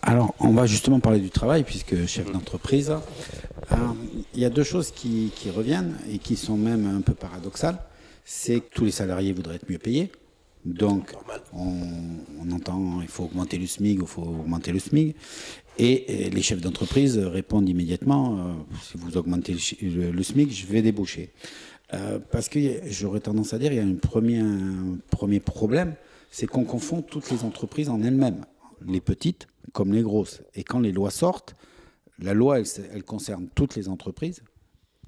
Alors, on va justement parler du travail, puisque chef d'entreprise. Il y a deux choses qui reviennent et qui sont même un peu paradoxales. C'est que tous les salariés voudraient être mieux payés. Donc, Normal. on entend il faut augmenter le SMIC, il faut augmenter le SMIC. Et les chefs d'entreprise répondent immédiatement si vous augmentez le SMIC, je vais débaucher. Parce que j'aurais tendance à dire il y a un premier problème, c'est qu'on confond toutes les entreprises en elles-mêmes, les petites comme les grosses. Et quand les lois sortent, la loi, elle concerne toutes les entreprises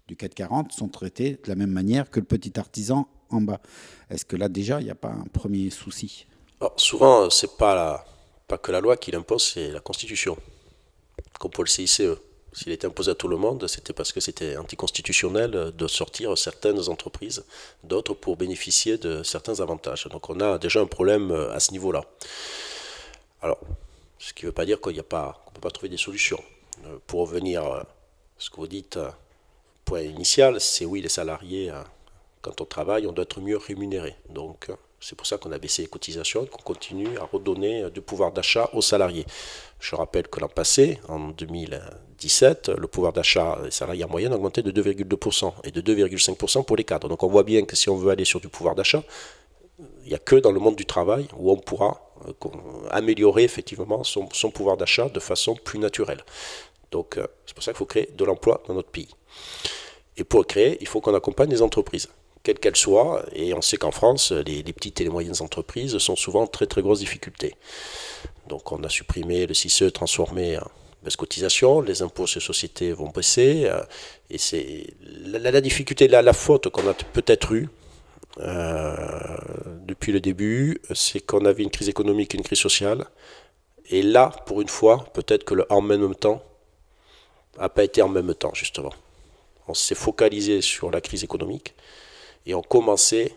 du CAC 40, sont traitées de la même manière que le petit artisan en bas. Est-ce que là, déjà, il n'y a pas un premier souci? Alors, souvent, c'est pas que la loi qui l'impose, c'est la Constitution. Comme pour le CICE. S'il était imposé à tout le monde, c'était parce que c'était anticonstitutionnel de sortir certaines entreprises d'autres pour bénéficier de certains avantages. Donc on a déjà un problème à ce niveau-là. Alors, ce qui ne veut pas dire qu'on ne peut pas trouver des solutions. Pour revenir à ce que vous dites, point initial, c'est oui, les salariés, quand on travaille, on doit être mieux rémunéré. Donc c'est pour ça qu'on a baissé les cotisations et qu'on continue à redonner du pouvoir d'achat aux salariés. Je rappelle que l'an passé, en 2017, le pouvoir d'achat des salariés en moyenne a augmenté de 2,2% et de 2,5% pour les cadres. Donc on voit bien que si on veut aller sur du pouvoir d'achat, il n'y a que dans le monde du travail où on pourra améliorer effectivement son pouvoir d'achat de façon plus naturelle. Donc c'est pour ça qu'il faut créer de l'emploi dans notre pays. Et pour le créer, il faut qu'on accompagne les entreprises, quelles qu'elles soient. Et on sait qu'en France, les petites et les moyennes entreprises sont souvent en très très grosses difficultés. Donc on a supprimé le CICE transformé en baisse cotisation, les impôts sur les sociétés vont baisser. Et c'est la difficulté, la faute qu'on a peut-être eue depuis le début, c'est qu'on avait une crise économique et une crise sociale. Et là, pour une fois, peut-être que le en même temps n'a pas été en même temps, justement. On s'est focalisé sur la crise économique et on commençait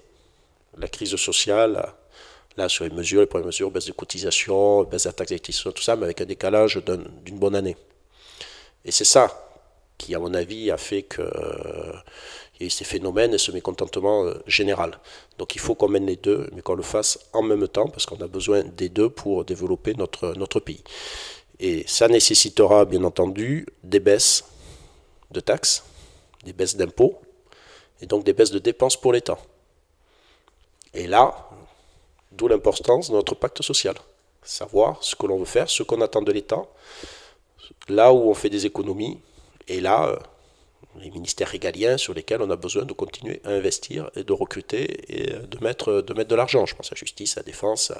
la crise sociale, là, sur les premières mesures, baisse de cotisation, baisse de la taxe d'électricité, tout ça, mais avec un décalage d'une bonne année. Et c'est ça qui, à mon avis, a fait qu'il y a eu ces phénomènes et ce mécontentement général. Donc il faut qu'on mène les deux, mais qu'on le fasse en même temps, parce qu'on a besoin des deux pour développer notre pays. Et ça nécessitera, bien entendu, des baisses de taxes, des baisses d'impôts, et donc des baisses de dépenses pour l'État. Et là, d'où l'importance de notre pacte social. Savoir ce que l'on veut faire, ce qu'on attend de l'État, là où on fait des économies, et là, les ministères régaliens sur lesquels on a besoin de continuer à investir et de recruter et de mettre de l'argent. Je pense à la justice, à la défense,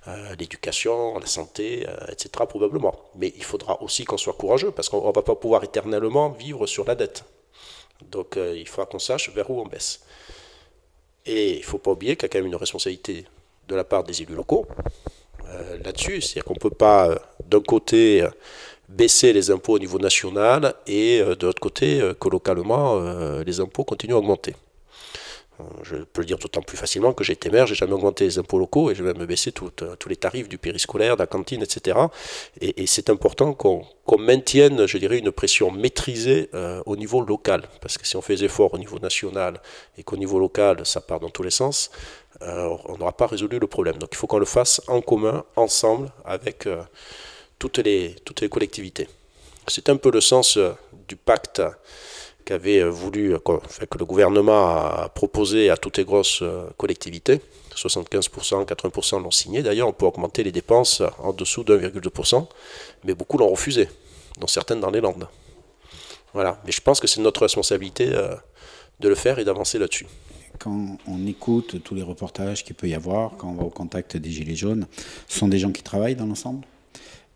à l'éducation, à la santé, etc. probablement. Mais il faudra aussi qu'on soit courageux parce qu'on ne va pas pouvoir éternellement vivre sur la dette. Donc il faudra qu'on sache vers où on baisse. Et il ne faut pas oublier qu'il y a quand même une responsabilité de la part des élus locaux là-dessus. C'est-à-dire qu'on ne peut pas, d'un côté, baisser les impôts au niveau national et de l'autre côté, que localement, les impôts continuent à augmenter. Je peux le dire d'autant plus facilement que j'ai été maire, j'ai jamais augmenté les impôts locaux et j'ai même baissé tous les tarifs du périscolaire, de la cantine, etc. Et c'est important qu'on maintienne, je dirais, une pression maîtrisée au niveau local. Parce que si on fait des efforts au niveau national et qu'au niveau local, ça part dans tous les sens, on n'aura pas résolu le problème. Donc il faut qu'on le fasse en commun, ensemble, avec toutes les collectivités. C'est un peu le sens du pacte qu'avait voulu, que le gouvernement a proposé à toutes les grosses collectivités. 75%, 80% l'ont signé. D'ailleurs, on peut augmenter les dépenses en dessous de 1,2%, mais beaucoup l'ont refusé, dont certaines dans les Landes. Voilà. Mais je pense que c'est notre responsabilité de le faire et d'avancer là-dessus. Quand on écoute tous les reportages qu'il peut y avoir, quand on va au contact des Gilets jaunes, ce sont des gens qui travaillent dans l'ensemble.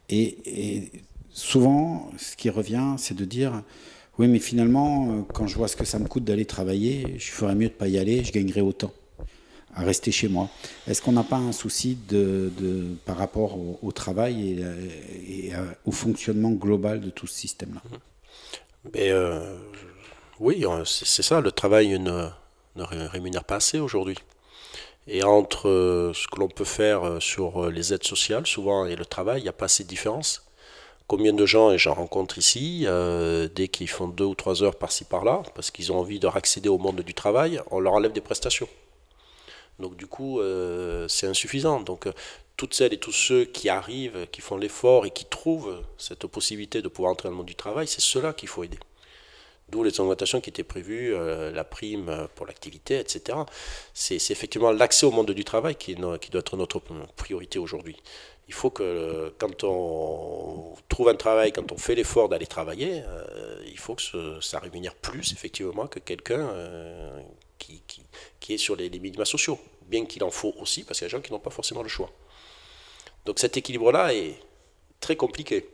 Et souvent, ce qui revient, c'est de dire oui, mais finalement, quand je vois ce que ça me coûte d'aller travailler, je ferais mieux de ne pas y aller, je gagnerais autant à rester chez moi. Est-ce qu'on n'a pas un souci par rapport au travail et au fonctionnement global de tout ce système-là? Mais oui, c'est ça, le travail ne rémunère pas assez aujourd'hui. Et entre ce que l'on peut faire sur les aides sociales, souvent, et le travail, il n'y a pas assez de différence. Combien de gens, et j'en rencontre ici, dès qu'ils font 2 ou 3 heures par-ci par-là, parce qu'ils ont envie de accéder au monde du travail, on leur enlève des prestations. Donc du coup, c'est insuffisant. Donc toutes celles et tous ceux qui arrivent, qui font l'effort et qui trouvent cette possibilité de pouvoir entrer dans le monde du travail, c'est ceux-là qu'il faut aider. D'où les augmentations qui étaient prévues, la prime pour l'activité, etc. C'est effectivement l'accès au monde du travail qui doit être notre priorité aujourd'hui. Il faut que quand on trouve un travail, quand on fait l'effort d'aller travailler, il faut que ça rémunère plus effectivement que quelqu'un qui est sur les minima sociaux. Bien qu'il en faut aussi, parce qu'il y a des gens qui n'ont pas forcément le choix. Donc cet équilibre-là est très compliqué.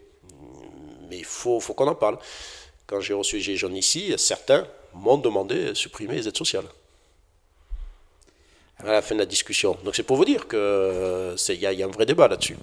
Mais il faut qu'on en parle. Quand j'ai reçu les Gilets jaunes ici, certains m'ont demandé de supprimer les aides sociales. À la fin de la discussion. Donc c'est pour vous dire qu'il y a un vrai débat là-dessus.